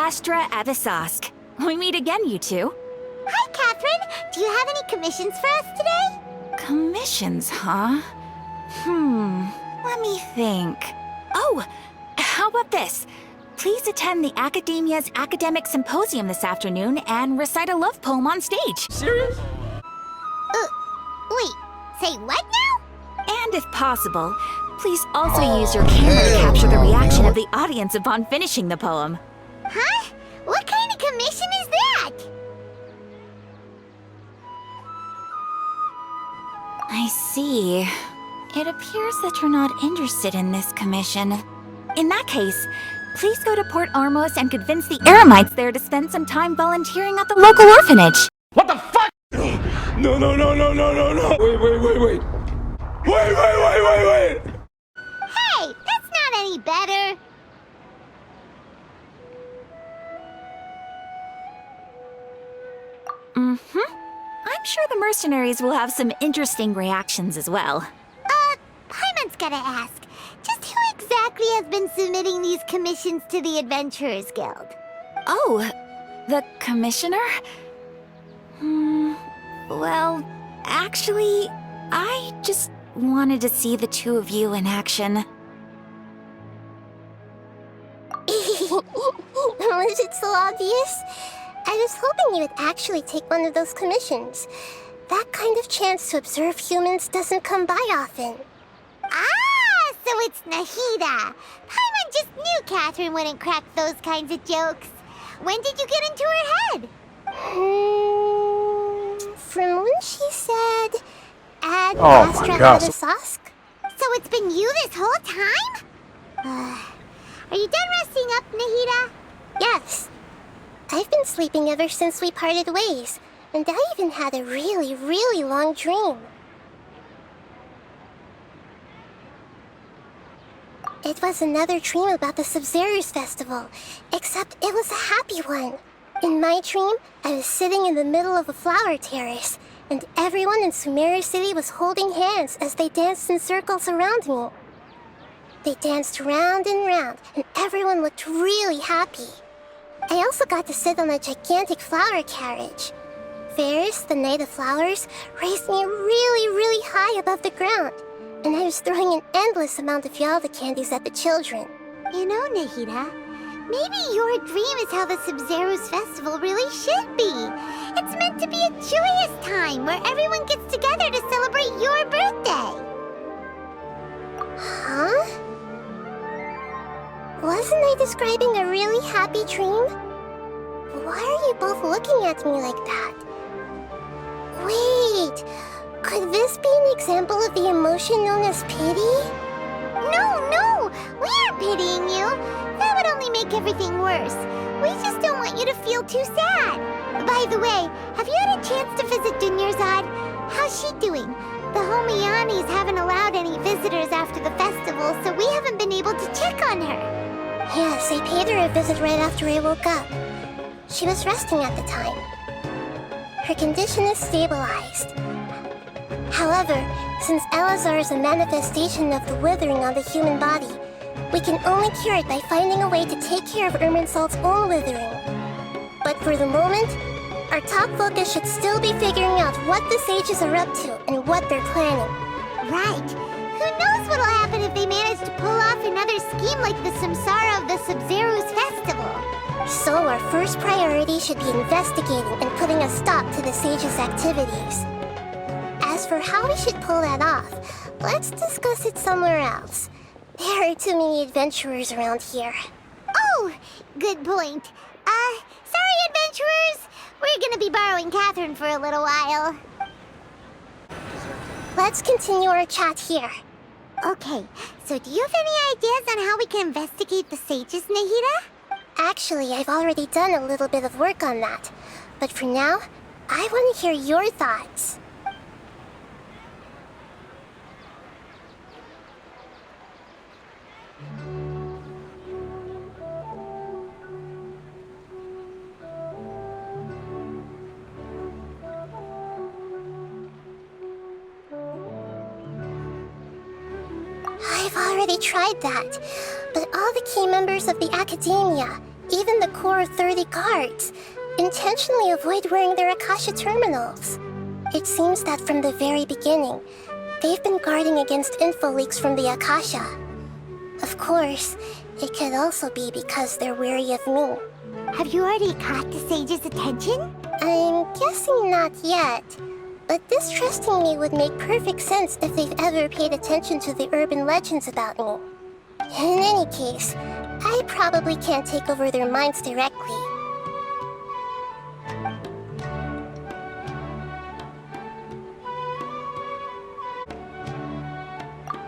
Astra Avisask. We meet again, you two. Hi, Catherine. Do you have any commissions for us today? Commissions, huh? Let me think. Oh, how about this? Please attend the Academia's Academic Symposium this afternoon and recite a love poem on stage. Serious? Wait, say what now? And if possible, please also use your camera to capture the reaction of the audience upon finishing the poem. Huh? What kind of commission is that? I see. It appears that you're not interested in this commission. In that case, please go to Port Ormos and convince the Eremites there to spend some time volunteering at the local orphanage. What the fuck? No. Wait. Wait. Hey, that's not any better. I'm sure the mercenaries will have some interesting reactions as well. Paimon's gotta ask. Just who exactly has been submitting these commissions to the Adventurers Guild? Oh, the commissioner? Well, actually, I just wanted to see the two of you in action. Was it so obvious? I was hoping you would actually take one of those commissions. That kind of chance to observe humans doesn't come by often. Ah, so it's Nahida. Paimon just knew Catherine wouldn't crack those kinds of jokes. When did you get into her head? From when she said, "Add Oh my Astra God. Avisask?" So it's been you this whole time? Are you done resting up, Nahida? Yes. I've been sleeping ever since we parted ways, and I even had a really, really long dream. It was another dream about the Sub-Zero's festival, except it was a happy one. In my dream, I was sitting in the middle of a flower terrace, and everyone in Sumeru City was holding hands as they danced in circles around me. They danced round and round, and everyone looked really happy. I also got to sit on a gigantic flower carriage. Ferris, the Knight of Flowers, raised me really, really high above the ground, and I was throwing an endless amount of Yalda candies at the children. You know, Nahida, maybe your dream is how the Sub-Zero's festival really should be. It's meant to be a joyous time where everyone gets together to celebrate your birthday. Huh? Wasn't I describing a really happy dream? Why are you both looking at me like that? Wait, could this be an example of the emotion known as pity? No, we aren't pitying you. That would only make everything worse. We just don't want you to feel too sad. By the way, have you had a chance to visit Dunyarzad? How's she doing? The Homianis haven't allowed any visitors after the festival, so we haven't been able to check on her. Yes, I paid her a visit right after I woke up. She was resting at the time. Her condition is stabilized. However, since Elazar is a manifestation of the withering on the human body, we can only cure it by finding a way to take care of Irminsul's own withering. But for the moment, our top focus should still be figuring out what the sages are up to and what they're planning. Right. Who knows what'll happen if they manage to pull off another scheme like the Samsara of the Sub-Zero's festival. So our first priority should be investigating and putting a stop to the sages' activities. As for how we should pull that off, let's discuss it somewhere else. There are too many adventurers around here. Oh, good point. Sorry, adventurers. We're gonna be borrowing Catherine for a little while. Let's continue our chat here. Okay, so do you have any ideas on how we can investigate the sages, Nahida? Actually, I've already done a little bit of work on that. But for now, I want to hear your thoughts. I've already tried that, but all the key members of the Academia, Even the core 30 guards intentionally avoid wearing their Akasha terminals. It seems that from the very beginning, they've been guarding against info leaks from the Akasha. Of course, it could also be because they're wary of me. Have you already caught the sage's attention? I'm guessing not yet, but distrusting me would make perfect sense if they've ever paid attention to the urban legends about me. In any case, I probably can't take over their minds directly.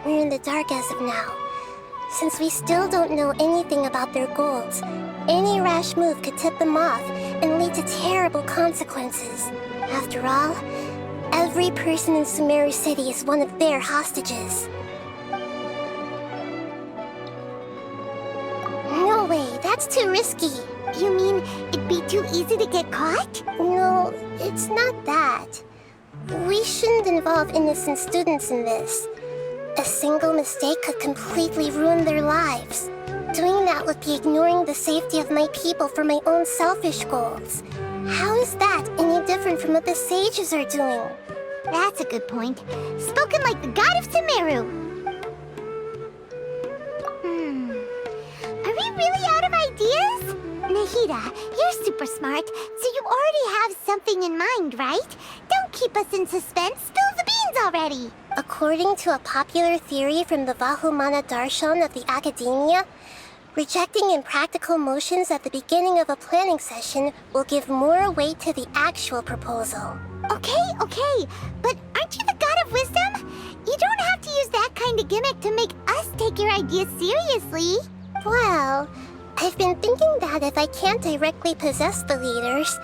We're in the dark as of now. Since we still don't know anything about their goals, any rash move could tip them off and lead to terrible consequences. After all, every person in Sumeru City is one of their hostages. No way, that's too risky. You mean it'd be too easy to get caught? No, it's not that. We shouldn't involve innocent students in this. A single mistake could completely ruin their lives. Doing that would be ignoring the safety of my people for my own selfish goals. How is that any different from what the sages are doing? That's a good point. Spoken like the god of Sumeru. Are we really out of ideas? Nahida, you're super smart, so you already have something in mind, right? Don't keep us in suspense. Spill the beans already. According to a popular theory from the Vahumana Darshan of the Academia, rejecting impractical motions at the beginning of a planning session will give more weight to the actual proposal. Okay, but aren't you the god of wisdom? You don't have to use that kind of gimmick to make us take your ideas seriously. Well, I've been thinking that if I can't directly possess the leaders,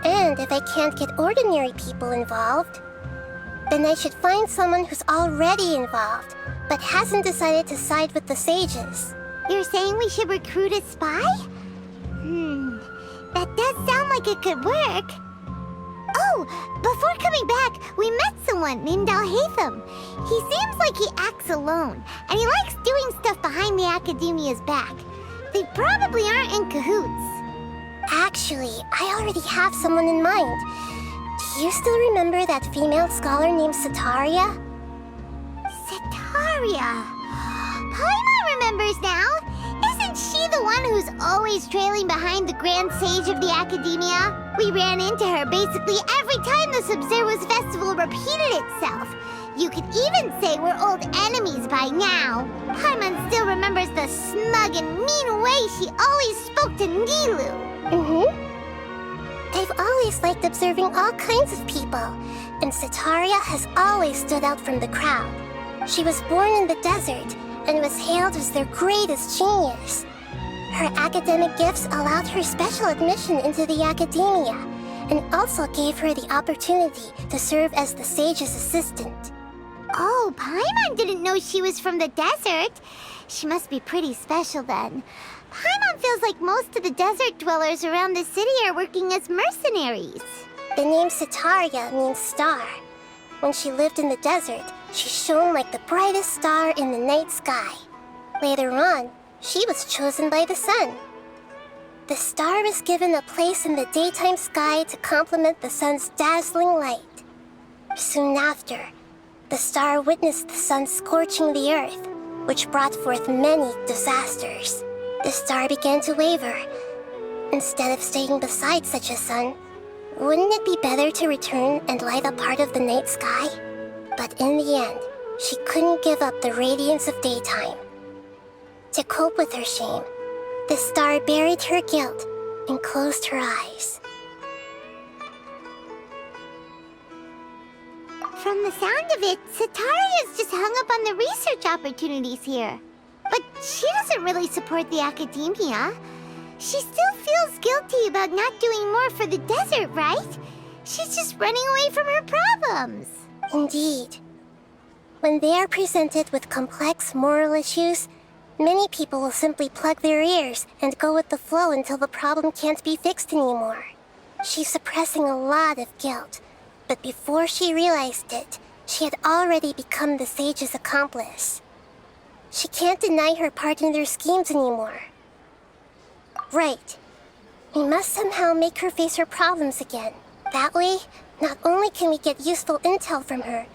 and if I can't get ordinary people involved, then I should find someone who's already involved, but hasn't decided to side with the sages. You're saying we should recruit a spy? That does sound like it could work. Oh, before coming back, we met someone named Alhaitham. He seems like he acts alone, and he likes doing stuff behind the Academia's back. They probably aren't in cahoots. Actually, I already have someone in mind. Do you still remember that female scholar named Sataria? Sataria. Paimon remembers now. Isn't she the one who's always trailing behind the Grand Sage of the Academia? We ran into her basically every time the Subzerwas Festival repeated itself. You could even say we're old enemies by now. Paimon still remembers the smug and mean way she always spoke to Nilu. I've always liked observing all kinds of people, and Sataria has always stood out from the crowd. She was born in the desert and was hailed as their greatest genius. Her academic gifts allowed her special admission into the Academia, and also gave her the opportunity to serve as the sage's assistant. Oh, Paimon didn't know she was from the desert. She must be pretty special then. Paimon feels like most of the desert dwellers around the city are working as mercenaries. The name Sataria means star. When she lived in the desert, she shone like the brightest star in the night sky. Later on, she was chosen by the sun. The star was given a place in the daytime sky to complement the sun's dazzling light. Soon after, the star witnessed the sun scorching the earth, which brought forth many disasters. The star began to waver. Instead of staying beside such a sun, wouldn't it be better to return and light up part of the night sky? But in the end, she couldn't give up the radiance of daytime. To cope with her shame, the star buried her guilt and closed her eyes. From the sound of it, Sataria's just hung up on the research opportunities here. But she doesn't really support the Academia. She still feels guilty about not doing more for the desert, right? She's just running away from her problems. Indeed. When they are presented with complex moral issues, many people will simply plug their ears and go with the flow until the problem can't be fixed anymore. She's suppressing a lot of guilt, but before she realized it, she had already become the sage's accomplice. She can't deny her part in their schemes anymore. Right. We must somehow make her face her problems again. That way, not only can we get useful intel from her,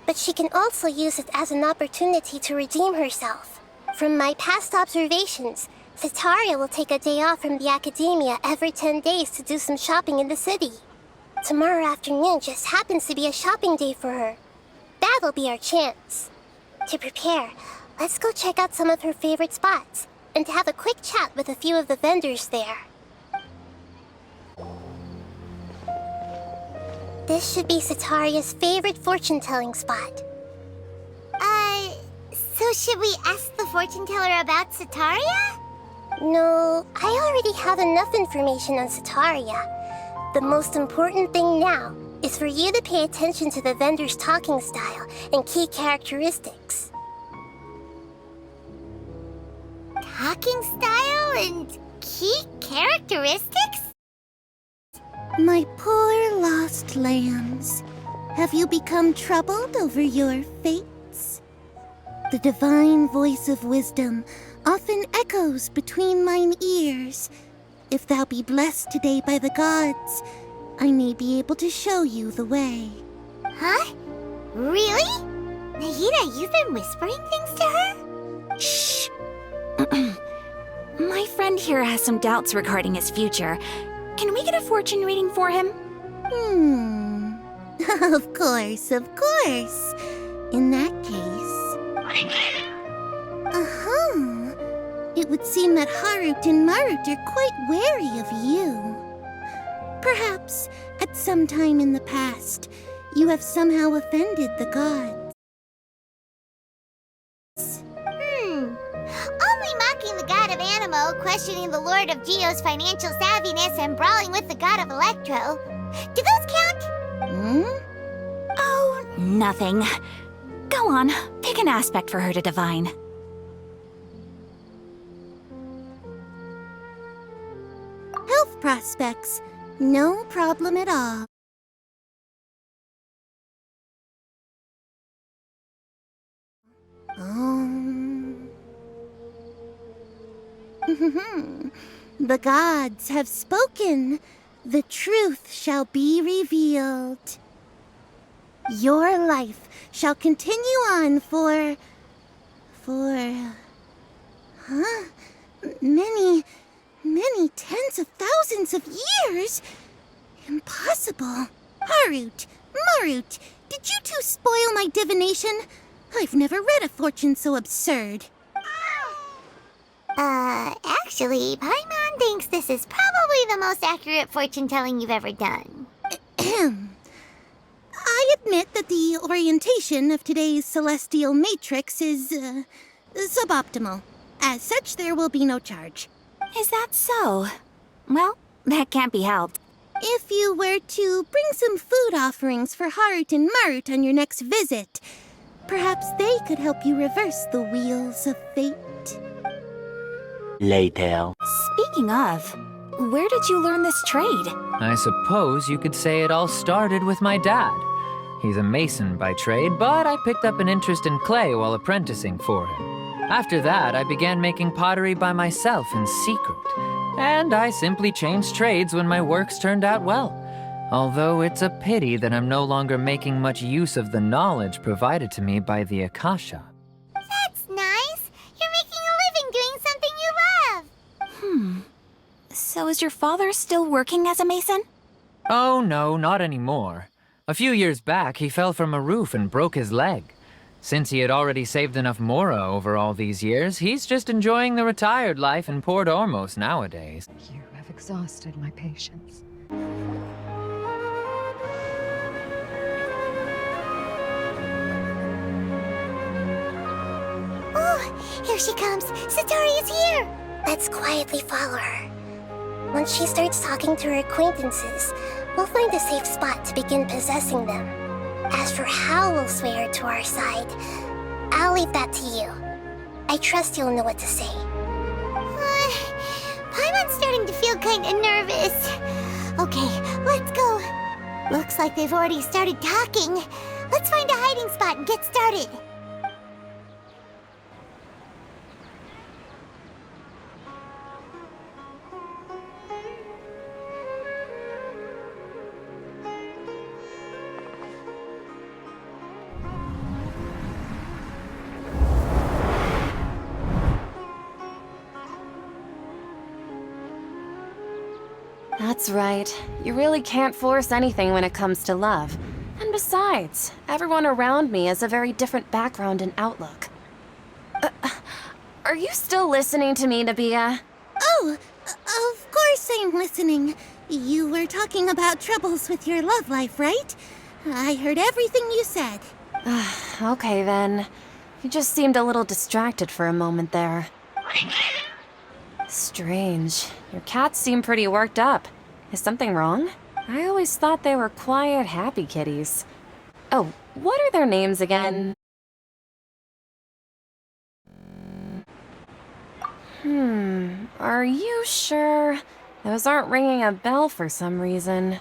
but she can also use it as an opportunity to redeem herself. From my past observations, Sitaria will take a day off from the academia every 10 days to do some shopping in the city. Tomorrow afternoon just happens to be a shopping day for her. That'll be our chance. To prepare, let's go check out some of her favorite spots and have a quick chat with a few of the vendors there. This should be Sitaria's favorite fortune-telling spot. So should we ask the fortune teller about Sitaria? No, I already have enough information on Sitaria. The most important thing now is for you to pay attention to the vendor's talking style and key characteristics. Talking style and key characteristics? My poor lost lambs, have you become troubled over your fates? The divine voice of wisdom often echoes between mine ears. If thou be blessed today by the gods, I may be able to show you the way. Huh? Really? Nahida, you've been whispering things to her? Shh. My friend here has some doubts regarding his future. Can we get a fortune reading for him? Of course, of course. In that case... It would seem that Harut and Marut are quite wary of you. Perhaps, at some time in the past, you have somehow offended the gods. Only mocking the god of Animo, questioning the lord of Geo's financial savviness, and brawling with the god of Electro. Do those count? Oh, nothing. Go on, pick an aspect for her to divine. Health prospects, no problem at all. The gods have spoken. The truth shall be revealed. Your life shall continue on for... many tens of thousands of years? Impossible. Harut, Marut, did you two spoil my divination? I've never read a fortune so absurd. Actually, Paimon thinks this is probably the most accurate fortune-telling you've ever done. I admit that the orientation of today's celestial matrix is, suboptimal. As such, there will be no charge. Is that so? Well, that can't be helped. If you were to bring some food offerings for Harut and Marut on your next visit, perhaps they could help you reverse the wheels of fate. Later. Speaking of, where did you learn this trade? I suppose you could say it all started with my dad. He's a mason by trade, but I picked up an interest in clay while apprenticing for him. After that, I began making pottery by myself in secret, and I simply changed trades when my works turned out well. Although it's a pity that I'm no longer making much use of the knowledge provided to me by the Akasha. That's nice. You're making a living doing something you love. So is your father still working as a mason? Oh no, not anymore. A few years back, he fell from a roof and broke his leg. Since he had already saved enough Mora over all these years, he's just enjoying the retired life in Port Ormos nowadays. You have exhausted my patience. Oh, here she comes. Sataria's here. Let's quietly follow her. Once she starts talking to her acquaintances, we'll find a safe spot to begin possessing them. As for how we'll sway her to our side, I'll leave that to you. I trust you'll know what to say. Paimon's starting to feel kinda nervous. Okay, let's go. Looks like they've already started talking. Let's find a hiding spot and get started. That's right. You really can't force anything when it comes to love. And besides, everyone around me has a very different background and outlook. Are you still listening to me, Nabia? Oh, of course I'm listening. You were talking about troubles with your love life, right? I heard everything you said. Okay then. You just seemed a little distracted for a moment there. Strange. Your cats seem pretty worked up. Is something wrong? I always thought they were quiet, happy kitties. Oh, what are their names again? Are you sure? Those aren't ringing a bell for some reason.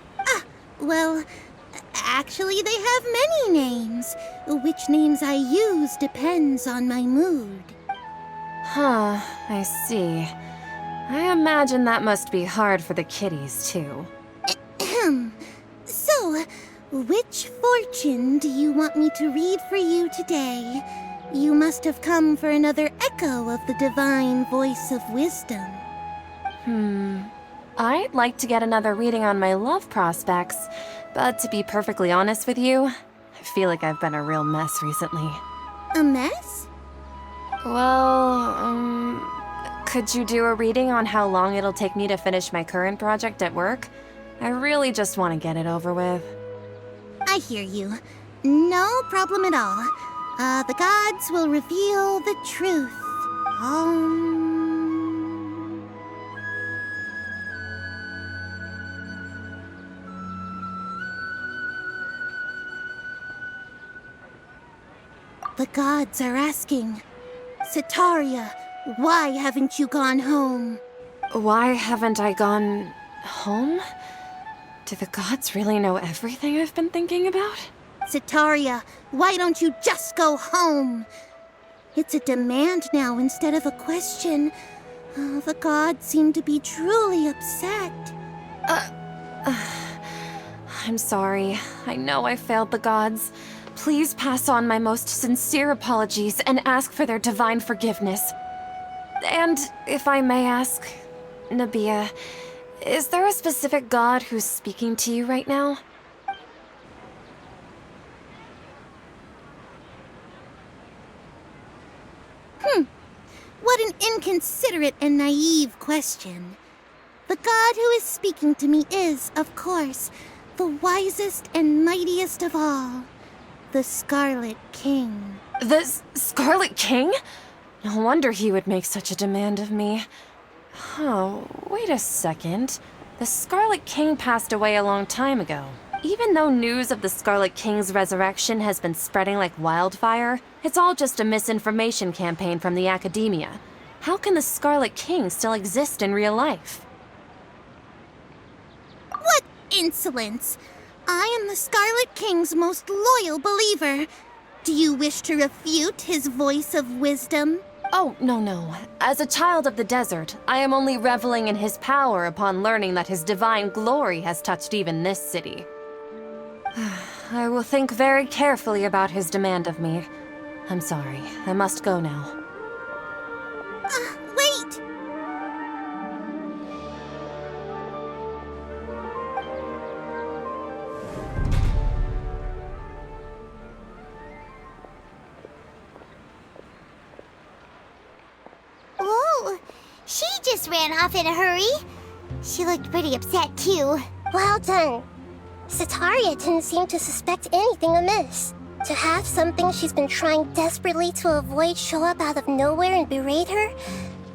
Well, actually they have many names. Which names I use depends on my mood. Huh, I see. I imagine that must be hard for the kitties, too. So, which fortune do you want me to read for you today? You must have come for another echo of the divine voice of wisdom. I'd like to get another reading on my love prospects, but to be perfectly honest with you, I feel like I've been a real mess recently. A mess? Well, could you do a reading on how long it'll take me to finish my current project at work? I really just want to get it over with. I hear you. No problem at all. The gods will reveal the truth. The gods are asking, Sitaria, why haven't you gone home? Why haven't I gone home? Do the gods really know everything I've been thinking about? Sitaria, why don't you just go home? It's a demand now instead of a question. The gods seem to be truly upset. I'm sorry. I know I failed the gods. Please pass on my most sincere apologies and ask for their divine forgiveness. And if I may ask, Nabia, is there a specific god who's speaking to you right now? What an inconsiderate and naive question. The god who is speaking to me is, of course, the wisest and mightiest of all, the Scarlet King. The Scarlet King? No wonder he would make such a demand of me. Oh, wait a second. The Scarlet King passed away a long time ago. Even though news of the Scarlet King's resurrection has been spreading like wildfire, it's all just a misinformation campaign from the academia. How can the Scarlet King still exist in real life? What insolence! I am the Scarlet King's most loyal believer. Do you wish to refute his voice of wisdom? Oh, no. As a child of the desert, I am only reveling in his power upon learning that his divine glory has touched even this city. I will think very carefully about his demand of me. I'm sorry. I must go now. Wait! Whoa! She just ran off in a hurry. She looked pretty upset, too. Well done. Sitaria didn't seem to suspect anything amiss. To have something she's been trying desperately to avoid show up out of nowhere and berate her,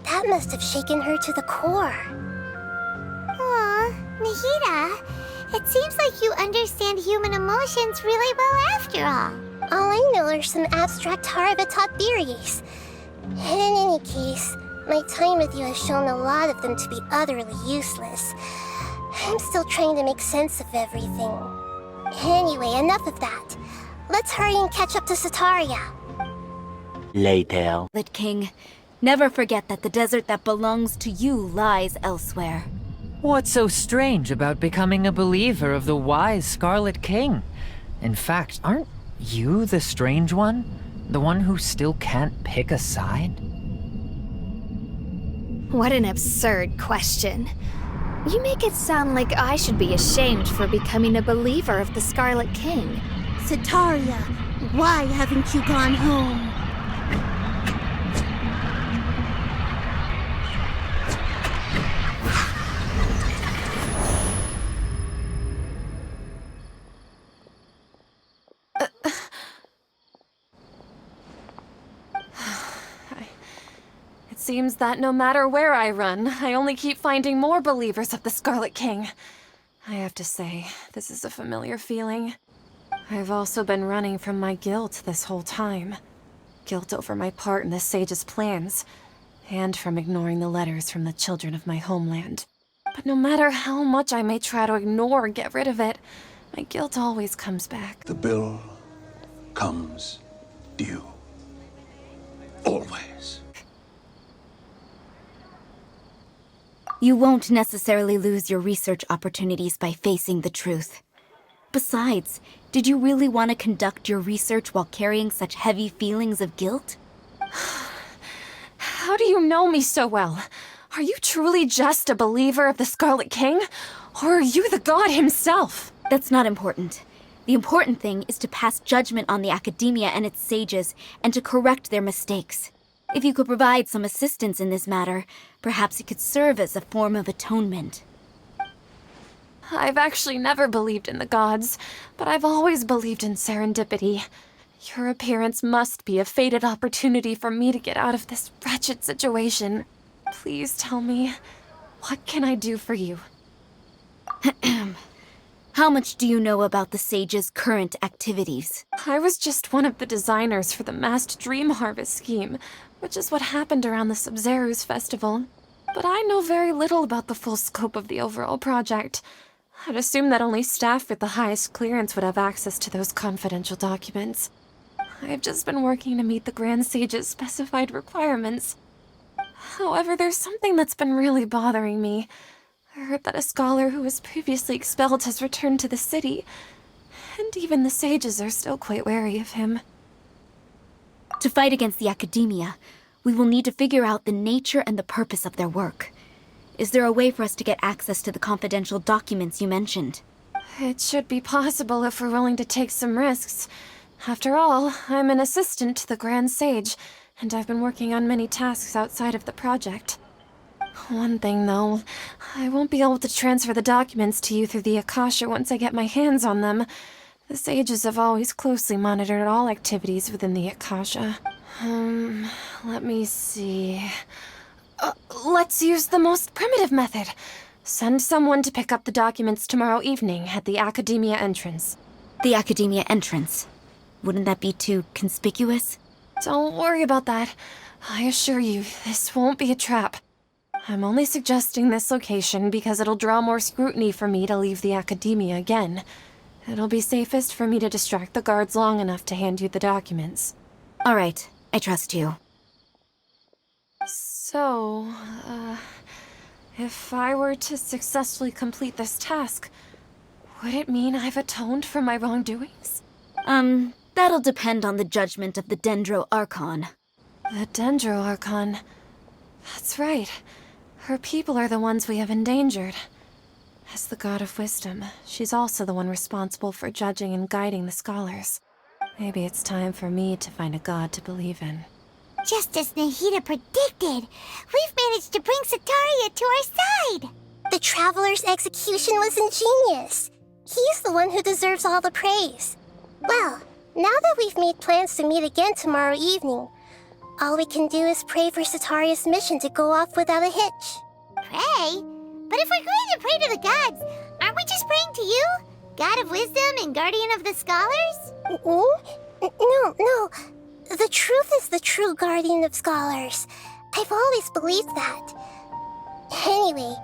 that must have shaken her to the core. Aw, Nahida, it seems like you understand human emotions really well after all. All I know are some abstract Harava-taught theories. In any case, my time with you has shown a lot of them to be utterly useless. I'm still trying to make sense of everything. Anyway, enough of that. Let's hurry and catch up to Sitaria. Later. Scarlet King, never forget that the desert that belongs to you lies elsewhere. What's so strange about becoming a believer of the wise Scarlet King? In fact, aren't you the strange one? The one who still can't pick a side? What an absurd question. You make it sound like I should be ashamed for becoming a believer of the Scarlet King. Sataria, why haven't you gone home? It seems that no matter where I run, I only keep finding more believers of the Scarlet King. I have to say, this is a familiar feeling. I've also been running from my guilt this whole time. Guilt over my part in the Sage's plans, and from ignoring the letters from the children of my homeland. But no matter how much I may try to ignore or get rid of it, my guilt always comes back. The bill comes due. Always. You won't necessarily lose your research opportunities by facing the truth. Besides, did you really want to conduct your research while carrying such heavy feelings of guilt? How do you know me so well? Are you truly just a believer of the Scarlet King? Or are you the god himself? That's not important. The important thing is to pass judgment on the academia and its sages, and to correct their mistakes. If you could provide some assistance in this matter, perhaps it could serve as a form of atonement. I've actually never believed in the gods, but I've always believed in serendipity. Your appearance must be a fated opportunity for me to get out of this wretched situation. Please tell me, what can I do for you? How much do you know about the sage's current activities? I was just one of the designers for the massed dream harvest scheme, which is what happened around the Sumeru festival. But I know very little about the full scope of the overall project. I'd assume that only staff with the highest clearance would have access to those confidential documents. I've just been working to meet the Grand Sage's specified requirements. However, there's something that's been really bothering me. I heard that a scholar who was previously expelled has returned to the city, and even the sages are still quite wary of him. To fight against the academia, we will need to figure out the nature and the purpose of their work. Is there a way for us to get access to the confidential documents you mentioned? It should be possible if we're willing to take some risks. After all, I'm an assistant to the Grand Sage, and I've been working on many tasks outside of the project. One thing, though, I won't be able to transfer the documents to you through the Akasha once I get my hands on them. The sages have always closely monitored all activities within the Akasha. Let me see... let's use the most primitive method. Send someone to pick up the documents tomorrow evening at the Academia entrance. The Academia entrance? Wouldn't that be too conspicuous? Don't worry about that. I assure you, this won't be a trap. I'm only suggesting this location because it'll draw more scrutiny for me to leave the Academia again. It'll be safest for me to distract the guards long enough to hand you the documents. All right, I trust you. So, if I were to successfully complete this task, would it mean I've atoned for my wrongdoings? That'll depend on the judgment of the Dendro Archon. The Dendro Archon. That's right. Her people are the ones we have endangered. As the god of wisdom, she's also the one responsible for judging and guiding the scholars. Maybe it's time for me to find a god to believe in. Just as Nahida predicted, we've managed to bring Sataria to our side! The Traveler's execution was ingenious. He's the one who deserves all the praise. Well, now that we've made plans to meet again tomorrow evening, all we can do is pray for Sataria's mission to go off without a hitch. Pray? But if we're going to pray to the gods, aren't we just praying to you? God of wisdom and guardian of the scholars? No. The truth is the true guardian of scholars. I've always believed that. Anyway,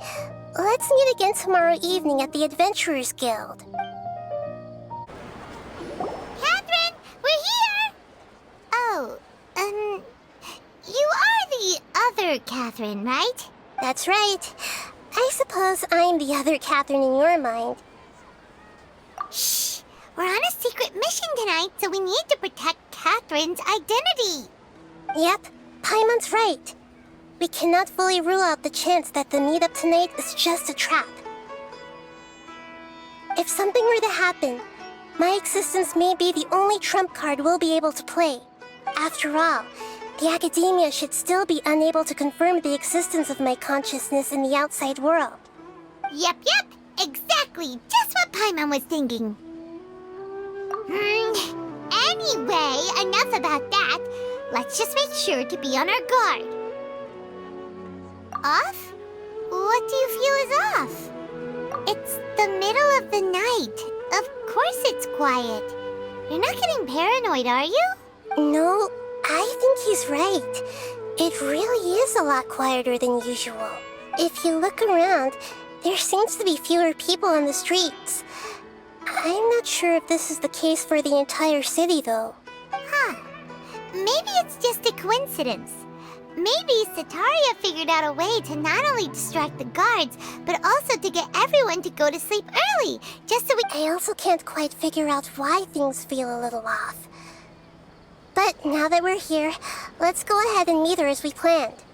let's meet again tomorrow evening at the Adventurers Guild. Catherine, we're here! Oh, you are the other Catherine, right? That's right. I suppose I'm the other Catherine in your mind. Shh! We're on a secret mission tonight, so we need to protect Catherine's identity. Yep, Paimon's right. we cannot fully rule out the chance that the meetup tonight is just a trap. If something were to happen, my existence may be the only trump card we'll be able to play. After all, the academia should still be unable to confirm the existence of my consciousness in the outside world. Yep, exactly, just what Paimon was thinking. Anyway, enough about that. Let's just make sure to be on our guard. Off? What do you feel is off? It's the middle of the night. Of course it's quiet. You're not getting paranoid, are you? No, I think he's right. It really is a lot quieter than usual. If you look around, there seems to be fewer people on the streets. I'm not sure if this is the case for the entire city, though. Huh. Maybe it's just a coincidence. Maybe Setaria figured out a way to not only distract the guards, but also to get everyone to go to sleep early, just so we... I also can't quite figure out why things feel a little off. But now that we're here, let's go ahead and meet her as we planned.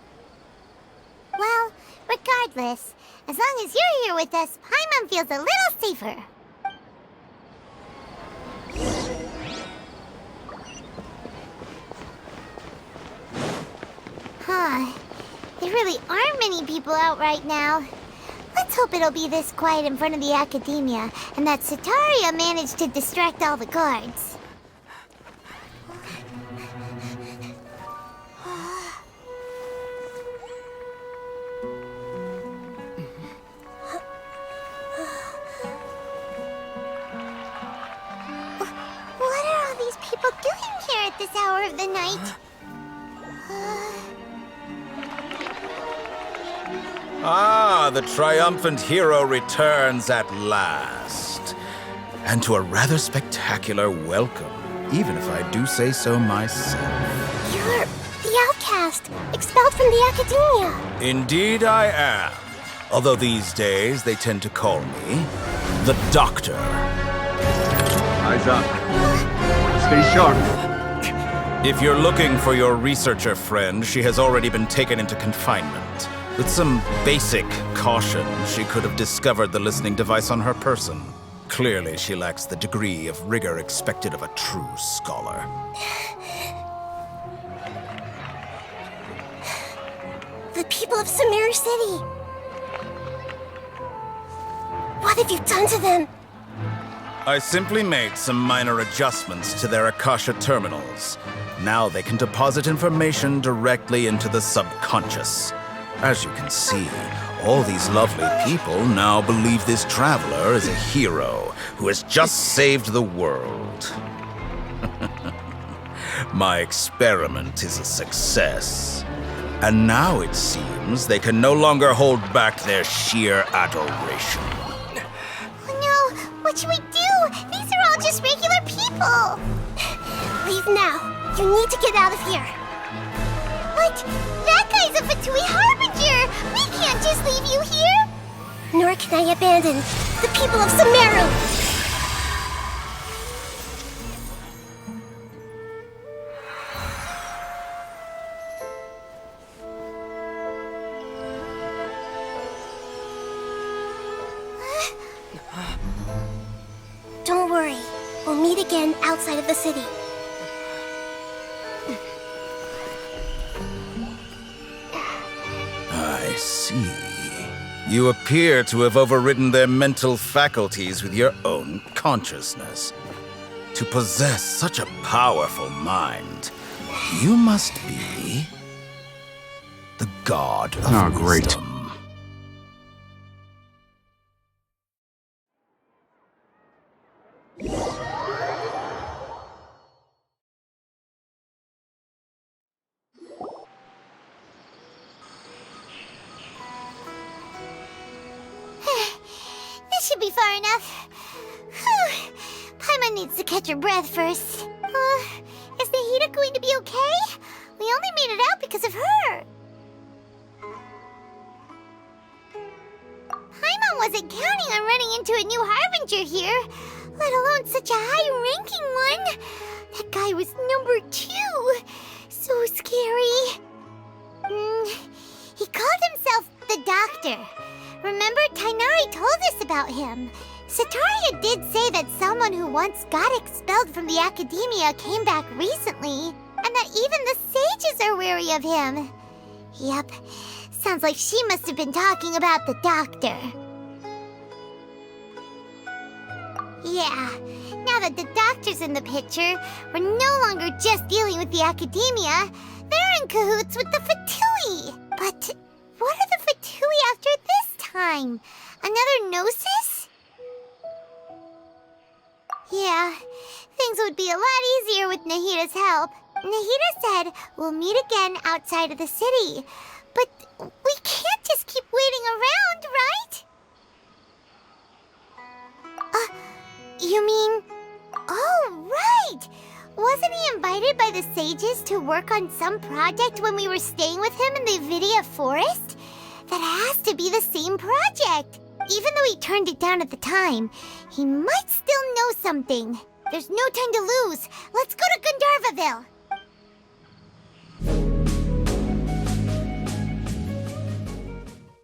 Well, regardless, as long as you're here with us, Paimon feels a little safer. Huh. There really aren't many people out right now. Let's hope it'll be this quiet in front of the academia, and that Setaria managed to distract all the guards. What are all these people doing here at this hour of the night? Ah, the triumphant hero returns at last. And to a rather spectacular welcome, even if I do say so myself. You're the outcast, expelled from the academia. Indeed I am. Although these days they tend to call me the Doctor. Eyes up. Stay sharp. If you're looking for your researcher friend, she has already been taken into confinement. With some basic caution, she could have discovered the listening device on her person. Clearly, she lacks the degree of rigor expected of a true scholar. The people of Sumeru City. What have you done to them? I simply made some minor adjustments to their Akasha terminals. Now they can deposit information directly into the subconscious. As you can see, all these lovely people now believe this traveler is a hero who has just saved the world. My experiment is a success. And now it seems they can no longer hold back their sheer adoration. Oh no! What should we do? These are all just regular people! Leave now. You need to get out of here. But that guy's a Fatui Harbinger! We can't just leave you here! Nor can I abandon the people of Sumeru! Don't worry. We'll meet again outside of the city. I see. You appear to have overridden their mental faculties with your own consciousness. To possess such a powerful mind, you must be the god of wisdom. This should be far enough. Whew. Paimon needs to catch her breath first. Is the heater going to be okay? We only made it out because of her. Paimon wasn't counting on running into a new Harbinger here, let alone such a high-ranking one. That guy was number 2. So scary. doctor. Remember, Tainari told us about him. Sataria did say that someone who once got expelled from the academia came back recently, and that even the sages are wary of him. Yep, sounds like she must have been talking about the doctor. Yeah, now that the doctor's in the picture, we're no longer just dealing with the academia. They're in cahoots with the Fatui. But what are the Fatui after this time? Another Gnosis? Yeah, things would be a lot easier with Nahita's help. Nahita said we'll meet again outside of the city. But we can't just keep waiting around, right? You mean... Oh, right! Wasn't he invited by the sages to work on some project when we were staying with him in the Avidia forest? That has to be the same project! Even though he turned it down at the time, he might still know something. There's no time to lose. Let's go to Gandharvaville!